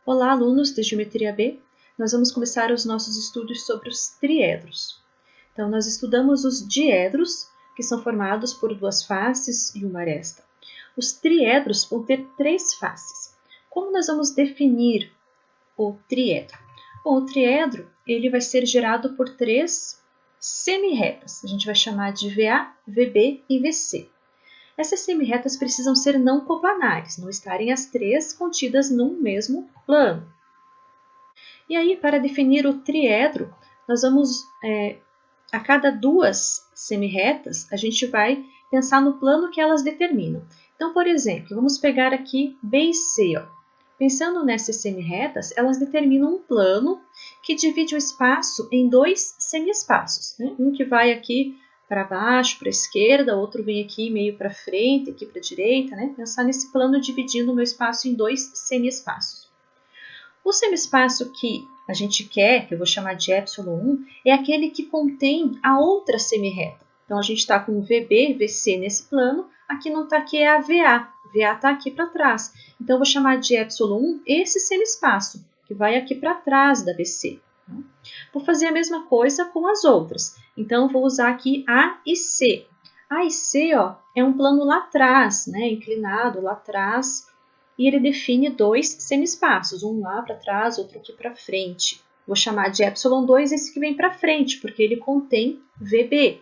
Olá, alunos de Geometria B! Nós vamos começar os nossos estudos sobre os triedros. Então, nós estudamos os diedros, que são formados por duas faces e uma aresta. Os triedros vão ter três faces. Como nós vamos definir o triedro? Bom, o triedro ele vai ser gerado por três semirretas. A gente vai chamar de VA, VB e VC. Essas semirretas precisam ser não coplanares, não estarem as três contidas num mesmo plano. E aí, para definir o triedro, nós vamos, a cada duas semirretas, a gente vai pensar no plano que elas determinam. Então, por exemplo, vamos pegar aqui B e C. Pensando nessas semirretas, elas determinam um plano que divide o espaço em dois semiespaços. Né? Um que vai aqui para baixo, para a esquerda, outro vem aqui meio para frente, aqui para a direita. Né? Pensar nesse plano dividindo o meu espaço em dois semiespaços. O semiespaço que a gente quer, que eu vou chamar de ε1, é aquele que contém a outra semirreta. Então, a gente está com o VB, VC nesse plano, aqui não está aqui é a VA. VA está aqui para trás. Então, eu vou chamar de ε1 esse semiespaço, que vai aqui para trás da VC. Vou fazer a mesma coisa com as outras. Então, vou usar aqui A e C. A e C é um plano lá atrás, né, inclinado lá atrás, e ele define dois semiespaços, um lá para trás, outro aqui para frente. Vou chamar de ε2 esse que vem para frente, porque ele contém VB.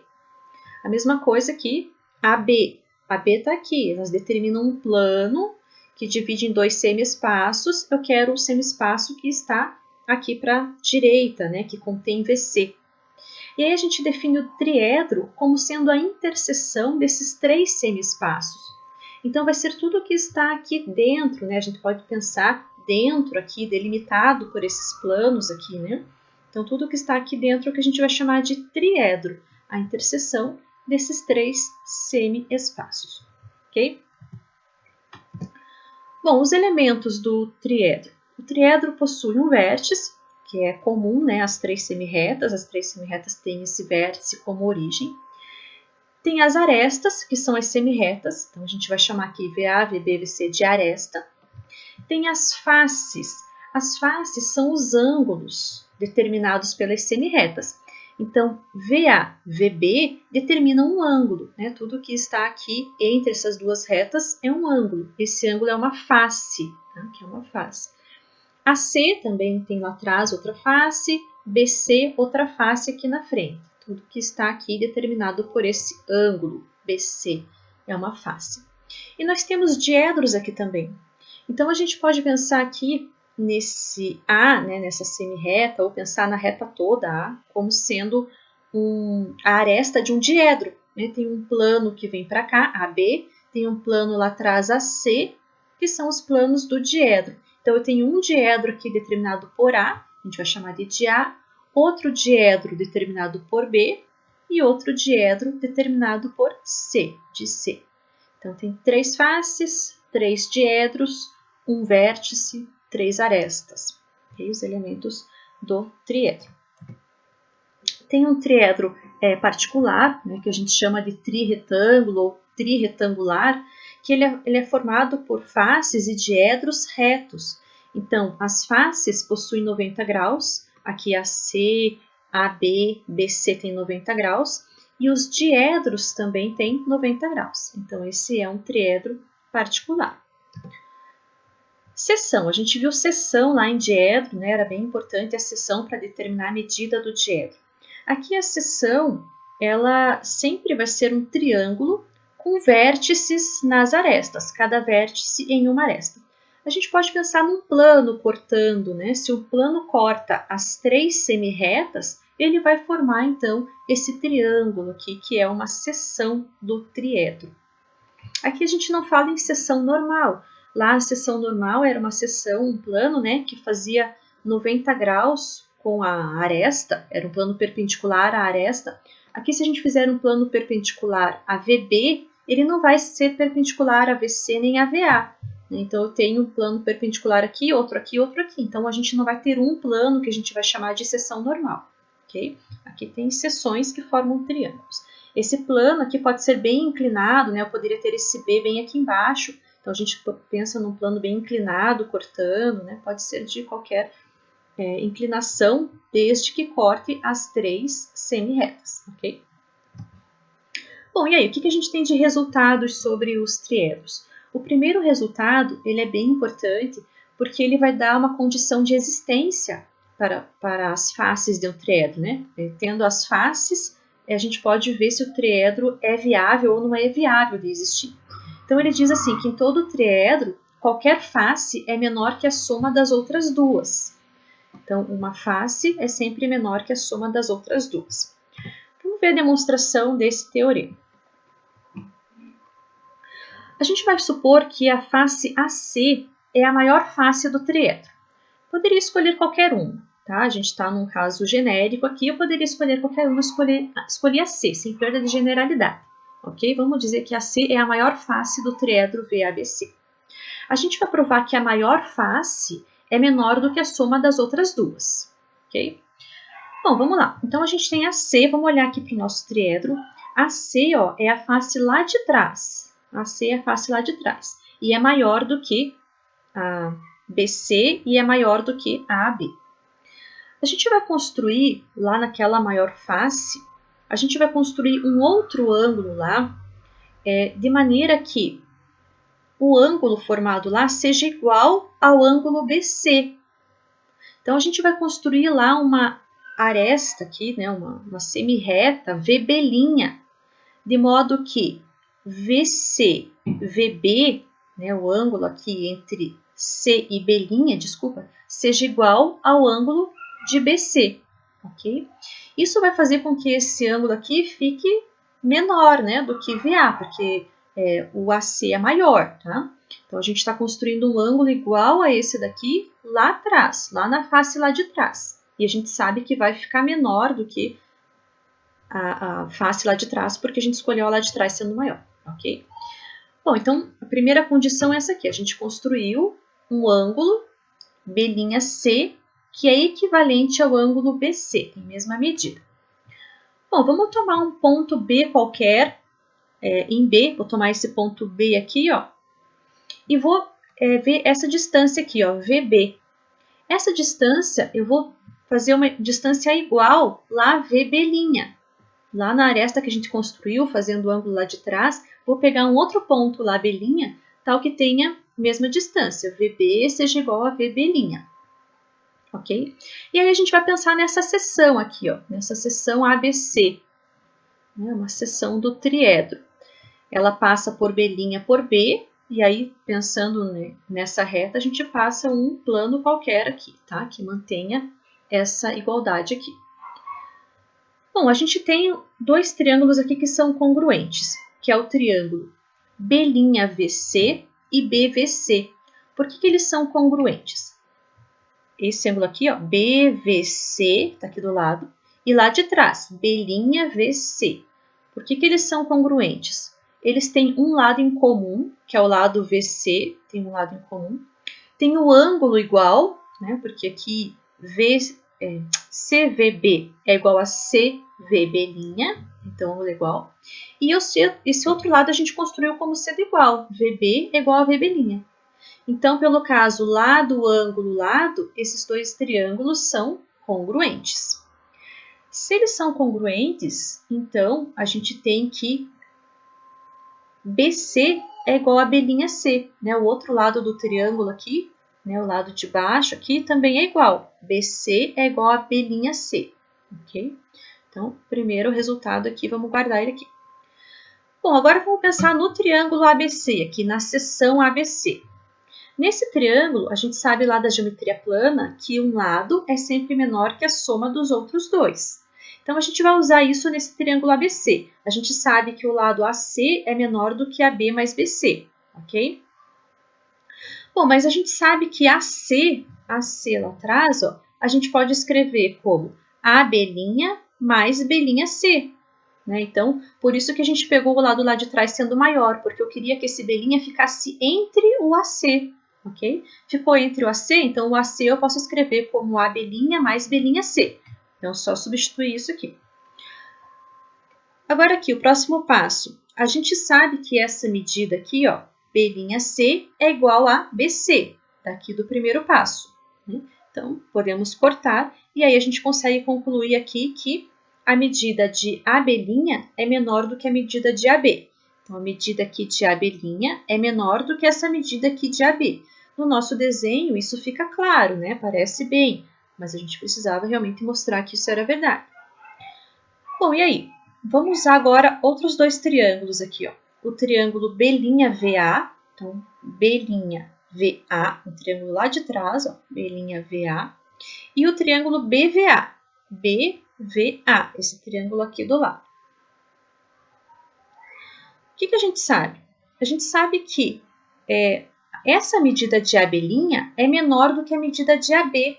A mesma coisa aqui, AB. AB está aqui, elas determinam um plano que divide em dois semiespaços. Eu quero o semiespaço que está aqui para a direita, né, que contém VC. E aí a gente define o triedro como sendo a interseção desses três semiespaços. Então, vai ser tudo que está aqui dentro, né? A gente pode pensar dentro aqui, delimitado por esses planos aqui, né? Então, tudo que está aqui dentro é o que a gente vai chamar de triedro, a interseção desses três semi-espaços, ok? Bom, os elementos do triedro. O triedro possui um vértice, que é comum, né? As três semirretas têm esse vértice como origem. Tem as arestas, que são as semirretas, então a gente vai chamar aqui VA, VB, VC de aresta. Tem as faces são os ângulos determinados pelas semirretas. Então, VA, VB determinam um ângulo, né? Tudo que está aqui entre essas duas retas é um ângulo. Esse ângulo é uma face, tá? Que é uma face. AC também tem lá atrás outra face, BC outra face aqui na frente. Tudo que está aqui determinado por esse ângulo, BC, é uma face. E nós temos diedros aqui também. Então, a gente pode pensar aqui nesse A, né, nessa semirreta, ou pensar na reta toda A, como sendo a aresta de um diedro. Né? Tem um plano que vem para cá, AB, tem um plano lá atrás, AC, que são os planos do diedro. Então, eu tenho um diedro aqui determinado por A, a gente vai chamar de A, outro diedro determinado por B e outro diedro determinado por C, de C. Então, tem três faces, três diedros, um vértice, três arestas. Okay? Os elementos do triedro. Tem um triedro particular, né, que a gente chama de trirretângulo ou trirretangular, que ele é formado por faces e diedros retos. Então, as faces possuem 90 graus, aqui a C, AB, BC tem 90 graus, e os diedros também têm 90 graus. Então, esse é um triedro particular. Seção, a gente viu seção lá em diedro, né? Era bem importante a seção para determinar a medida do diedro. Aqui a seção, ela sempre vai ser um triângulo com vértices nas arestas, cada vértice em uma aresta. A gente pode pensar num plano cortando, né? Se o plano corta as três semirretas, ele vai formar, então, esse triângulo aqui, que é uma seção do triedro. Aqui a gente não fala em seção normal. Lá a seção normal era uma seção, um plano, né, que fazia 90 graus com a aresta, era um plano perpendicular à aresta. Aqui, se a gente fizer um plano perpendicular a VB, ele não vai ser perpendicular a VC nem a VA. Então, eu tenho um plano perpendicular aqui, outro aqui, outro aqui. Então, a gente não vai ter um plano que a gente vai chamar de seção normal. Okay? Aqui tem seções que formam triângulos. Esse plano aqui pode ser bem inclinado, né? Eu poderia ter esse B bem aqui embaixo, Então, a gente pensa num plano bem inclinado, cortando, né? Pode ser de qualquer inclinação, desde que corte as 3 semi-retas, ok? Bom, e aí, o que a gente tem de resultados sobre os triedros? O primeiro resultado, ele é bem importante, porque ele vai dar uma condição de existência para as faces de um triedro, né? Tendo as faces, a gente pode ver se o triedro é viável ou não é viável de existir. Então, ele diz assim, que em todo triedro, qualquer face é menor que a soma das outras duas. Então, uma face é sempre menor que a soma das outras duas. Vamos ver a demonstração desse teorema. A gente vai supor que a face AC é a maior face do triedro. Poderia escolher qualquer uma, tá? A gente está num caso genérico aqui, eu poderia escolher qualquer uma, escolhi a C, sem perda de generalidade. Ok? Vamos dizer que a C é a maior face do triedro VABC. A gente vai provar que a maior face é menor do que a soma das outras duas. Ok? Bom, vamos lá. Então, a gente tem a C, vamos olhar aqui para o nosso triedro. A C, ó, é a face lá de trás. A C é a face lá de trás. E é maior do que a BC e é maior do que a AB. A gente vai construir, lá naquela maior face, a gente vai construir um outro ângulo lá, de maneira que o ângulo formado lá seja igual ao ângulo BC. Então, a gente vai construir lá uma aresta aqui, né, uma semi-reta VB', de modo que VC, VB, né, o ângulo aqui entre C e B', desculpa, seja igual ao ângulo de BC, ok? Isso vai fazer com que esse ângulo aqui fique menor, né, do que VA, porque o AC é maior, tá? Então, a gente está construindo um ângulo igual a esse daqui lá atrás, lá na face lá de trás. E a gente sabe que vai ficar menor do que a face lá de trás, porque a gente escolheu a lá de trás sendo maior, ok? Bom, então, a primeira condição é essa aqui. A gente construiu um ângulo B'C, que é equivalente ao ângulo BC, em mesma medida. Bom, vamos tomar um ponto B qualquer, em B, vou tomar esse ponto B aqui, ó, e vou ver essa distância aqui, ó, VB. Essa distância, eu vou fazer uma distância igual lá a VB'. Lá na aresta que a gente construiu, fazendo o ângulo lá de trás, vou pegar um outro ponto lá, B', tal que tenha a mesma distância, VB seja igual a VB'. Ok? E aí a gente vai pensar nessa seção aqui, ó, nessa seção ABC, né, uma seção do triedro. Ela passa por B' por B, e aí, pensando nessa reta, a gente passa um plano qualquer aqui, tá? Que mantenha essa igualdade aqui. Bom, a gente tem dois triângulos aqui que são congruentes, que é o triângulo B'VC e BVC. Por que eles são congruentes? Esse ângulo aqui, ó, BVC, tá aqui do lado, e lá de trás, B'VC. Por que eles são congruentes? Eles têm um lado em comum, que é o lado VC, tem um lado em comum. Tem o ângulo igual, né, porque aqui CVB é igual a CVB', então ângulo é igual. E esse outro lado a gente construiu como sendo igual, VB é igual a VB'. Então, pelo caso lado, ângulo, lado, esses dois triângulos são congruentes. Se eles são congruentes, então a gente tem que BC é igual a B'C, né? O outro lado do triângulo aqui, né? O lado de baixo aqui também é igual. BC é igual a B'C, ok? Então, primeiro resultado aqui, vamos guardar ele aqui. Bom, agora vamos pensar no triângulo ABC, aqui na seção ABC. Nesse triângulo, a gente sabe lá da geometria plana que um lado é sempre menor que a soma dos outros dois. Então, a gente vai usar isso nesse triângulo ABC. A gente sabe que o lado AC é menor do que AB mais BC, ok? Bom, mas a gente sabe que AC lá atrás, ó, a gente pode escrever como AB' mais B'C. Né? Então, por isso que a gente pegou o lado lá de trás sendo maior, porque eu queria que esse B' ficasse entre o AC. Ok? Ficou entre o AC, então o AC eu posso escrever como AB' mais B'C. Então, só substituir isso aqui. Agora aqui, o próximo passo. A gente sabe que essa medida aqui, ó, B'C é igual a BC, daqui do primeiro passo. Então, podemos cortar e aí a gente consegue concluir aqui que a medida de AB' é menor do que a medida de AB. Então, a medida aqui de AB' é menor do que essa medida aqui de AB. No nosso desenho, isso fica claro, né? Parece bem, mas a gente precisava realmente mostrar que isso era verdade. Bom, e aí? Vamos usar agora outros dois triângulos aqui, ó. O triângulo B'VA, então B'VA, um triângulo lá de trás, ó, B'VA, e o triângulo BVA, BVA, esse triângulo aqui do lado. O que a gente sabe? A gente sabe que essa medida de AB' é menor do que a medida de AB.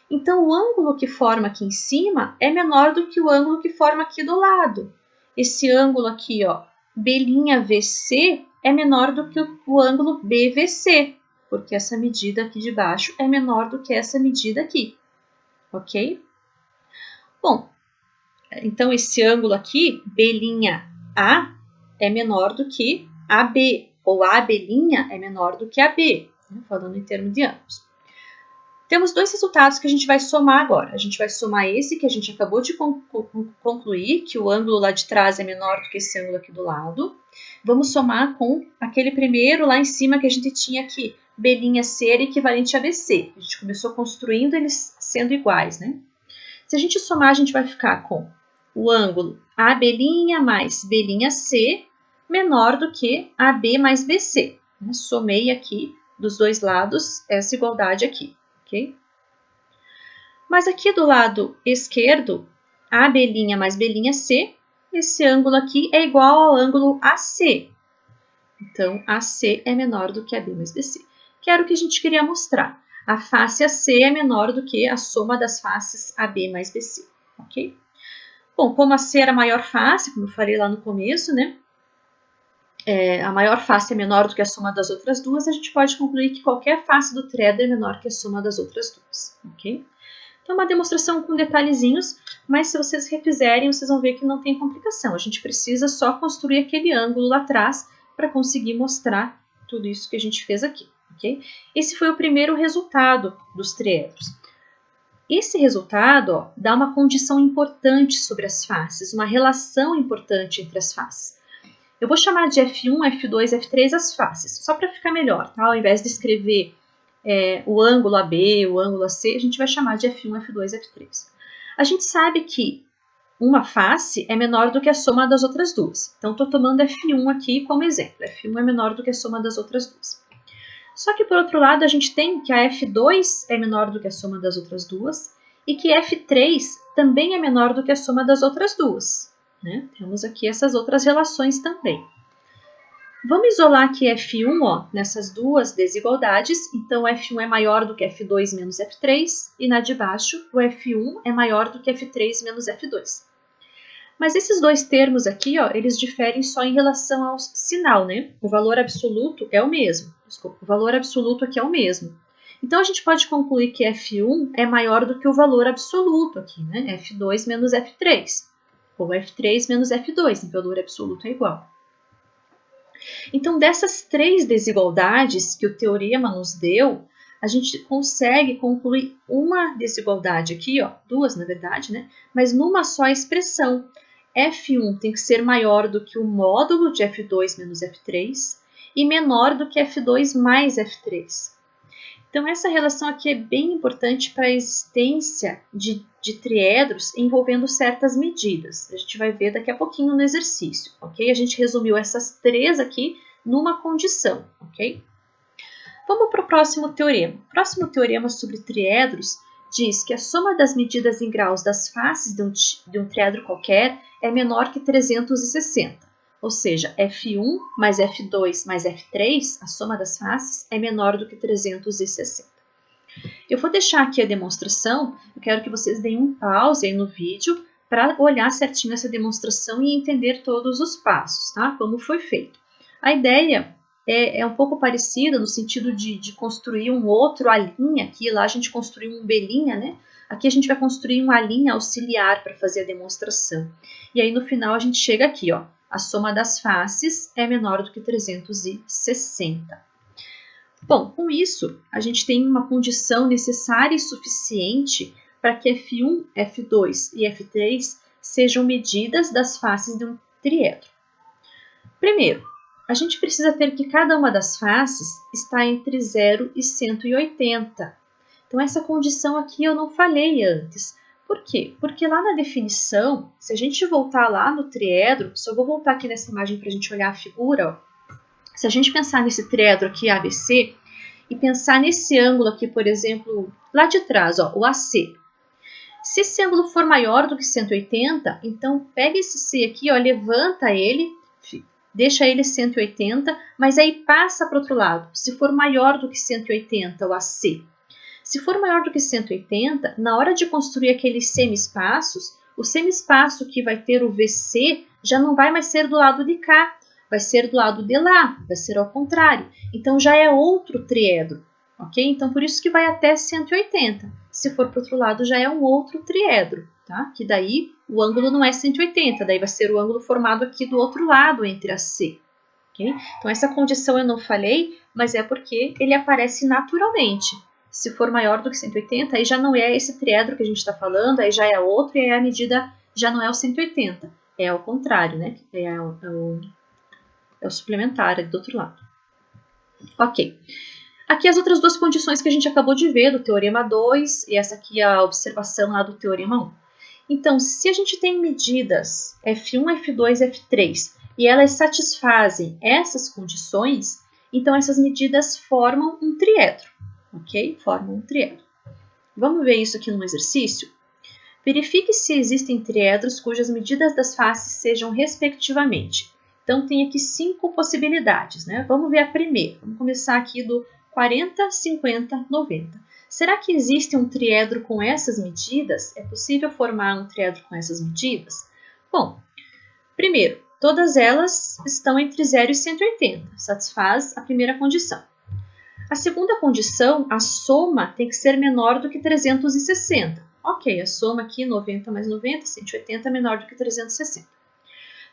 Então, o ângulo que forma aqui em cima é menor do que o ângulo que forma aqui do lado. Esse ângulo aqui, ó, B'VC, é menor do que o ângulo BVC, porque essa medida aqui de baixo é menor do que essa medida aqui, ok? Bom, então esse ângulo aqui, B'A, é menor do que AB, ou AB' é menor do que AB, né? Falando em termos de ângulos. Temos dois resultados que a gente vai somar agora. A gente vai somar esse que a gente acabou de concluir, que o ângulo lá de trás é menor do que esse ângulo aqui do lado. Vamos somar com aquele primeiro lá em cima que a gente tinha aqui, B'C era equivalente a BC. A gente começou construindo eles sendo iguais, né? Se a gente somar, a gente vai ficar com o ângulo AB' mais B'C menor do que AB mais BC. Somei aqui dos dois lados essa igualdade aqui. Okay? Mas aqui do lado esquerdo, AB' mais B'C, esse ângulo aqui é igual ao ângulo AC. Então, AC é menor do que AB mais BC. Que era o que a gente queria mostrar. A face AC é menor do que a soma das faces AB mais BC. Ok? Bom, como AC era a maior face, como eu falei lá no começo, né? A maior face é menor do que a soma das outras duas, a gente pode concluir que qualquer face do triedro é menor que a soma das outras duas, ok? Então, uma demonstração com detalhezinhos, mas se vocês refizerem, vocês vão ver que não tem complicação. A gente precisa só construir aquele ângulo lá atrás para conseguir mostrar tudo isso que a gente fez aqui, ok? Esse foi o primeiro resultado dos triedros. Esse resultado, ó, dá uma condição importante sobre as faces, uma relação importante entre as faces. Eu vou chamar de F1, F2, F3 as faces, só para ficar melhor, tá? Ao invés de escrever o ângulo AB, o ângulo AC, a gente vai chamar de F1, F2, F3. A gente sabe que uma face é menor do que a soma das outras duas. Então, estou tomando F1 aqui como exemplo. F1 é menor do que a soma das outras duas. Só que, por outro lado, a gente tem que a F2 é menor do que a soma das outras duas e que F3 também é menor do que a soma das outras duas. Né? Temos aqui essas outras relações também. Vamos isolar aqui F1 ó, nessas duas desigualdades. Então, F1 é maior do que F2 menos F3. E na de baixo, o F1 é maior do que F3 menos F2. Mas esses dois termos aqui, ó, eles diferem só em relação ao sinal, né? O valor absoluto é o mesmo. Desculpa, o valor absoluto aqui é o mesmo. Então, a gente pode concluir que F1 é maior do que o valor absoluto aqui, né? F2 menos F3. Ou F3 menos F2, o valor absoluto é igual. Então, dessas três desigualdades que o teorema nos deu, a gente consegue concluir uma desigualdade aqui, ó, duas na verdade, né? Mas numa só expressão. F1 tem que ser maior do que o módulo de F2 menos F3 e menor do que F2 mais F3. Então, essa relação aqui é bem importante para a existência de triedros envolvendo certas medidas. A gente vai ver daqui a pouquinho no exercício, ok? A gente resumiu essas três aqui numa condição, ok? Vamos para o próximo teorema. O próximo teorema sobre triedros diz que a soma das medidas em graus das faces de um triedro qualquer é menor que 360. Ou seja, F1 mais F2 mais F3, a soma das faces, é menor do que 360. Eu vou deixar aqui a demonstração, eu quero que vocês deem um pause aí no vídeo para olhar certinho essa demonstração e entender todos os passos, tá? Como foi feito. A ideia é um pouco parecida no sentido de construir um outro alinha aqui, lá a gente construiu um B', né? Aqui a gente vai construir uma linha auxiliar para fazer a demonstração. E aí no final a gente chega aqui, ó. A soma das faces é menor do que 360. Bom, com isso, a gente tem uma condição necessária e suficiente para que F1, F2 e F3 sejam medidas das faces de um triedro. Primeiro, a gente precisa ter que cada uma das faces está entre 0 e 180. Então, essa condição aqui eu não falei antes. Por quê? Porque lá na definição, se a gente voltar lá no triedro, só vou voltar aqui nessa imagem para a gente olhar a figura. Ó. Se a gente pensar nesse triedro aqui, ABC, e pensar nesse ângulo aqui, por exemplo, lá de trás, ó, o AC. Se esse ângulo for maior do que 180, então pega esse C aqui, ó, levanta ele, deixa ele 180, mas aí passa para o outro lado. Se for maior do que 180, o AC. Se for maior do que 180, na hora de construir aqueles semi-espaços, o semi-espaço que vai ter o VC já não vai mais ser do lado de cá, vai ser do lado de lá, vai ser ao contrário. Então, já é outro triedro, ok? Então, por isso que vai até 180. Se for para o outro lado, já é um outro triedro, tá? Que daí o ângulo não é 180, daí vai ser o ângulo formado aqui do outro lado entre a C. Okay? Então, essa condição eu não falei, mas é porque ele aparece naturalmente. Se for maior do que 180, aí já não é esse triedro que a gente está falando, aí já é outro e aí a medida já não é o 180. É ao contrário, né? É o suplementar ali do outro lado. Ok. Aqui as outras duas condições que a gente acabou de ver do Teorema 2 e essa aqui é a observação lá do Teorema 1. Então, se a gente tem medidas F1, F2, F3 e elas satisfazem essas condições, então essas medidas formam um triedro, ok? Formam um triedro. Vamos ver isso aqui no exercício? Verifique se existem triedros cujas medidas das faces sejam respectivamente. Então, tem aqui 5 possibilidades, né? Vamos ver a primeira. Vamos começar aqui do 40, 50, 90. Será que existe um triedro com essas medidas? É possível formar um triedro com essas medidas? Bom, primeiro, todas elas estão entre 0 e 180. Satisfaz a primeira condição. A segunda condição, a soma tem que ser menor do que 360. Ok, a soma aqui, 90 mais 90, 180 é menor do que 360.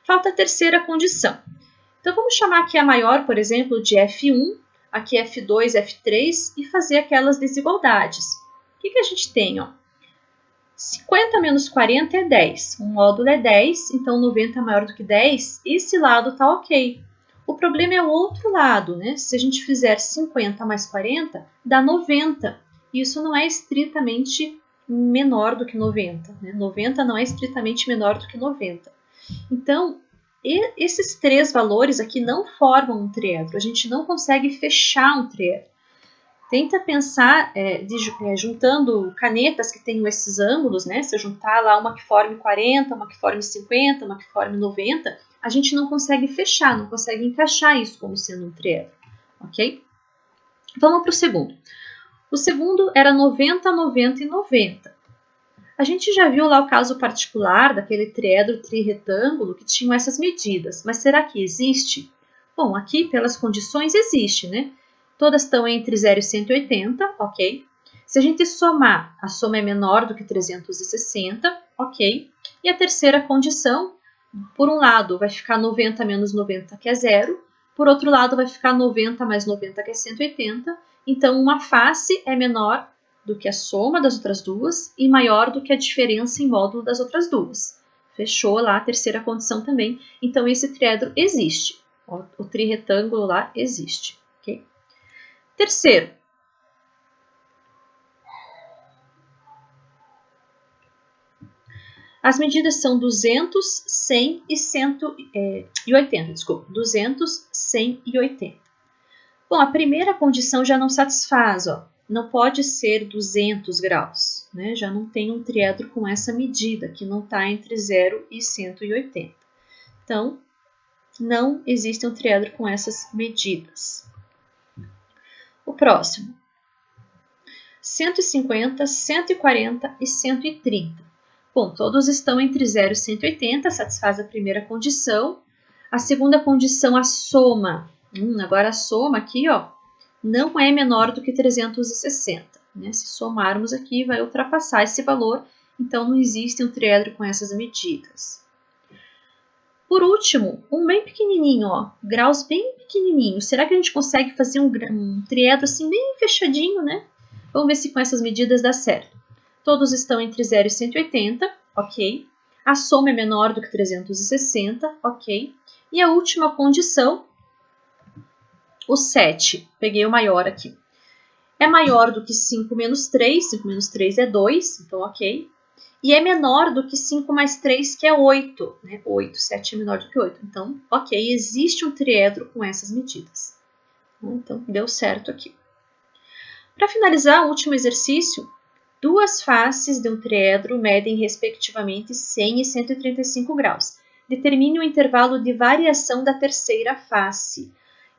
Falta a terceira condição. Então, vamos chamar aqui a maior, por exemplo, de F1, aqui F2, F3, e fazer aquelas desigualdades. O que a gente tem? Ó? 50 menos 40 é 10. Um módulo é 10, então 90 é maior do que 10. Esse lado está ok. O problema é o outro lado, né? Se a gente fizer 50 mais 40, dá 90. Isso não é estritamente menor do que 90. Né? 90 não é estritamente menor do que 90. Então, esses três valores aqui não formam um triedro. A gente não consegue fechar um triedro. Tenta pensar juntando canetas que tenham esses ângulos, né? Se eu juntar lá uma que forme 40, uma que forme 50, uma que forme 90, a gente não consegue fechar, não consegue encaixar isso como sendo um triedro, ok? Vamos para o segundo. O segundo era 90, 90 e 90. A gente já viu lá o caso particular daquele triedro trirretângulo que tinham essas medidas, mas será que existe? Bom, aqui pelas condições existe, né? Todas estão entre 0 e 180, ok? Se a gente somar, a soma é menor do que 360, ok? E a terceira condição, por um lado vai ficar 90 menos 90, que é 0. Por outro lado vai ficar 90 mais 90, que é 180. Então, uma face é menor do que a soma das outras duas e maior do que a diferença em módulo das outras duas. Fechou lá a terceira condição também. Então, esse triedro existe. O trirretângulo lá existe. Okay? Terceiro. As medidas são 200, 100 e 180. Desculpa, 200, 100 e 80. Bom, a primeira condição já não satisfaz, ó. Não pode ser 200 graus, né? Já não tem um triedro com essa medida, que não está entre 0 e 180. Então, não existe um triedro com essas medidas. O próximo. 150, 140 e 130. Bom, todos estão entre 0 e 180, satisfaz a primeira condição. A segunda condição, a soma. Agora a soma aqui, ó, não é menor do que 360. Né? Se somarmos aqui, vai ultrapassar esse valor, então não existe um triedro com essas medidas. Por último, um bem pequenininho, ó, graus bem pequenininhos. Será que a gente consegue fazer um triedro assim bem fechadinho, né? Vamos ver se com essas medidas dá certo. Todos estão entre 0 e 180, ok. A soma é menor do que 360, ok. E a última condição, o 7, peguei o maior aqui. É maior do que 5 menos 3, 5 menos 3 é 2, então ok. E é menor do que 5 mais 3, que é 8. Né? 8, 7 é menor do que 8. Então, ok, existe um triedro com essas medidas. Então, deu certo aqui. Para finalizar, o último exercício, duas faces de um triedro medem respectivamente 100 e 135 graus. Determine o intervalo de variação da terceira face.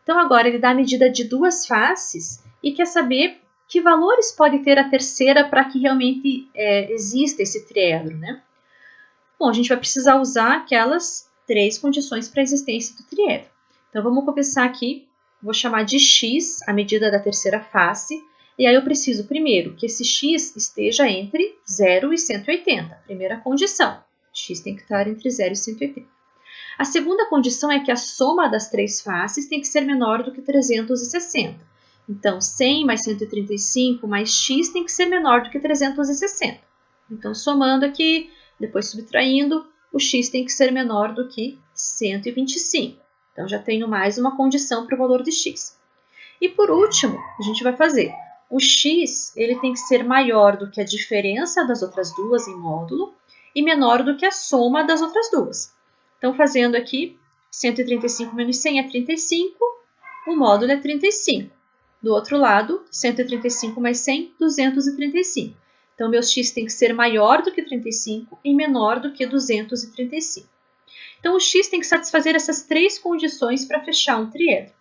Então, agora ele dá a medida de duas faces e quer saber que valores pode ter a terceira para que realmente exista esse triedro, né? Bom, a gente vai precisar usar aquelas três condições para a existência do triedro. Então, vamos começar aqui. Vou chamar de x a medida da terceira face. E aí eu preciso, primeiro, que esse x esteja entre 0 e 180. Primeira condição. X tem que estar entre 0 e 180. A segunda condição é que a soma das três faces tem que ser menor do que 360. Então, 100 mais 135 mais x tem que ser menor do que 360. Então, somando aqui, depois subtraindo, o x tem que ser menor do que 125. Então, já tenho mais uma condição para o valor de x. E por último, a gente vai fazer o x ele tem que ser maior do que a diferença das outras duas em módulo e menor do que a soma das outras duas. Então, fazendo aqui, 135 menos 100 é 35, o módulo é 35. Do outro lado, 135 mais 100, 235. Então, meu x tem que ser maior do que 35 e menor do que 235. Então, o x tem que satisfazer essas três condições para fechar um triedro.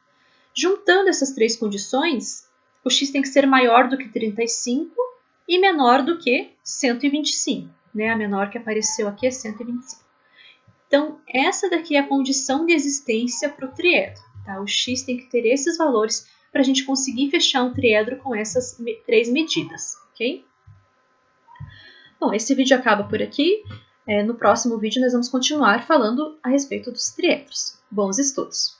Juntando essas três condições, o x tem que ser maior do que 35 e menor do que 125. Né? A menor que apareceu aqui é 125. Então, essa daqui é a condição de existência para o triedro. Tá? O x tem que ter esses valores para a gente conseguir fechar um triedro com essas três medidas. Ok? Bom, esse vídeo acaba por aqui. No próximo vídeo nós vamos continuar falando a respeito dos triedros. Bons estudos!